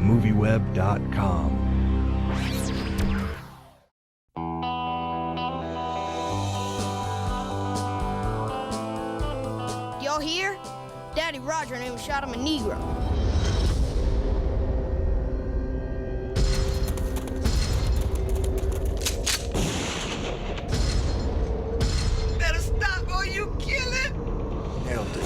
MovieWeb.com. Y'all hear? Daddy Roger and him shot him a Negro. Better stop or you kill it.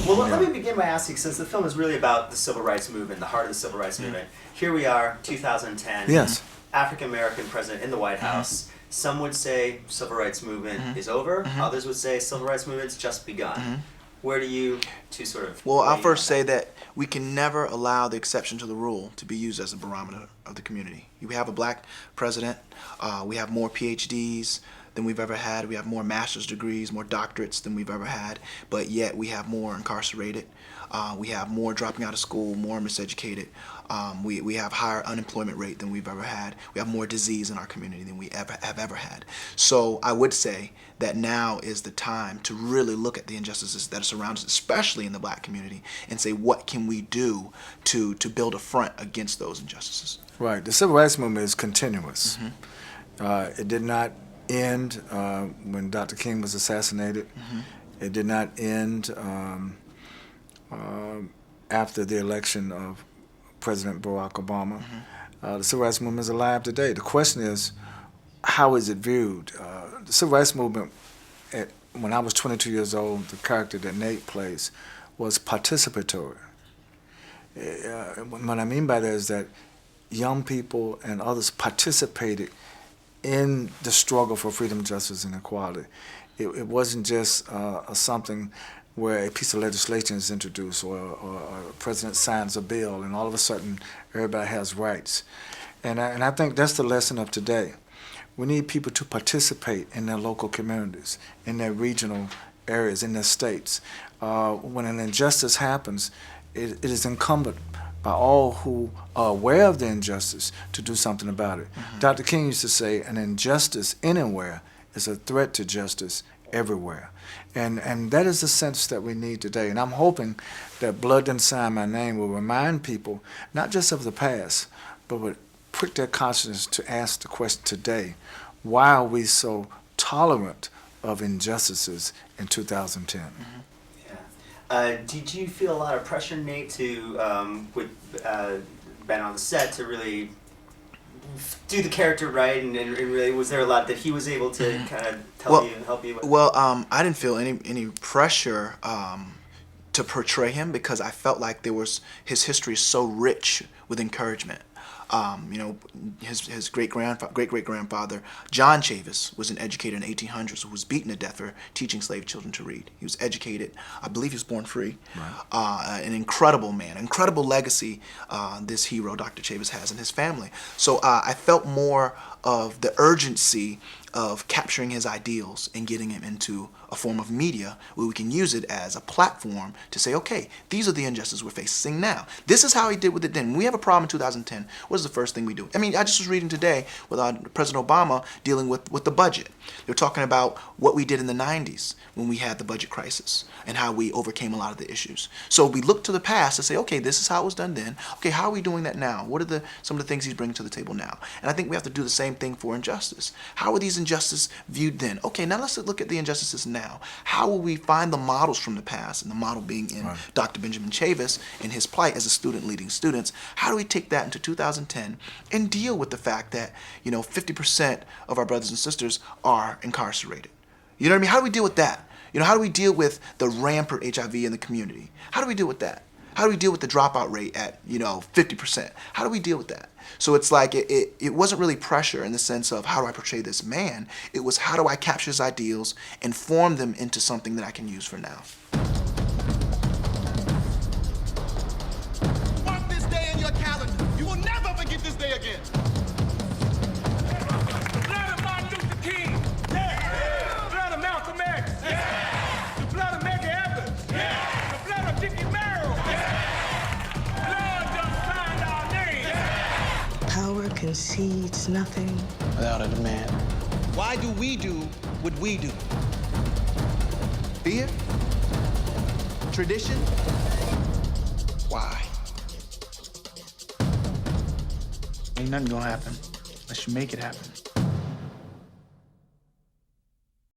Well, let me begin by asking, since the film is really about the civil rights movement, the heart of the civil rights movement, here we are, 2010. Yes. African-American president in the White House. Some would say civil rights movement is over. Others would say civil rights movement's just begun. Where do you two sort of... Well, I'll first say that we can never allow the exception to the rule to be used as a barometer of the community. We have a black president. We have more PhDs than we've ever had. We have more master's degrees, more doctorates than we've ever had, but yet we have more incarcerated. We have more dropping out of school, more miseducated. We have higher unemployment rate than we've ever had. We have more disease in our community than we have ever had. So I would say that now is the time to really look at the injustices that surround us, especially in the black community, and say, what can we do to build a front against those injustices? Right. The civil rights movement is continuous. It did not end when Dr. King was assassinated. It did not end after the election of President Barack Obama. The civil rights movement is alive today. The question is, how is it viewed? The civil rights movement, when I was 22 years old, the character that Nate plays was participatory. What I mean by that is that young people and others participated in the struggle for freedom, justice, and equality. It wasn't just something where a piece of legislation is introduced or a president signs a bill and all of a sudden everybody has rights. And I think that's the lesson of today. We need people to participate in their local communities, in their regional areas, in their states. When an injustice happens, it is incumbent by all who are aware of the injustice to do something about it. Dr. King used to say, an injustice anywhere is a threat to justice everywhere. And that is the sense that we need today. And I'm hoping that Blood Didn't Sign My Name will remind people, not just of the past, but would prick their conscience to ask the question today, why are we so tolerant of injustices in 2010? Did you feel a lot of pressure, Nate, to, with Ben on the set, to really do the character right, and really, was there a lot that he was able to kind of tell you and help you with? Well, I didn't feel any pressure to portray him because I felt like his history is so rich with encouragement. His great-great-grandfather, John Chavis, was an educator in the 1800s who was beaten to death for teaching slave children to read. He was educated. I believe he was born free. Right. An incredible man, incredible legacy this hero, Dr. Chavis, has in his family. So I felt more of the urgency of capturing his ideals and getting him into a form of media where we can use it as a platform to say, okay, these are the injustices we're facing now. This is how he did with it then. When we have a problem in 2010, what is the first thing we do? I mean, I just was reading today with President Obama dealing with the budget. They're talking about what we did in the 90s when we had the budget crisis and how we overcame a lot of the issues. So we look to the past to say, okay, this is how it was done then. Okay, how are we doing that now? What are some of the things he's bringing to the table now? And I think we have to do the same thing for injustice. How are these injustices viewed then? Okay, now let's look at the injustices now. How will we find the models from the past, and the model being in Dr. Benjamin Chavis and his plight as a student leading students? How do we take that into 2010 and deal with the fact that 50% of our brothers and sisters are incarcerated? You know what I mean? How do we deal with that? How do we deal with the rampant HIV in the community? How do we deal with that? How do we deal with the dropout rate at 50%? How do we deal with that? So it's like it wasn't really pressure in the sense of how do I portray this man. It was how do I capture his ideals and form them into something that I can use for now. Mark this day in your calendar. You will never forget this day again. The blood of Martin Luther King. Yeah. The blood of Malcolm X. Yeah. The blood of Medgar Evers. Yeah. The blood of Dickie Merrill. Yeah. Blood done signed our names. Yeah. Power concedes nothing without a demand. Why do we do what we do? Fear? Tradition? Why? Ain't nothing gonna happen unless you make it happen.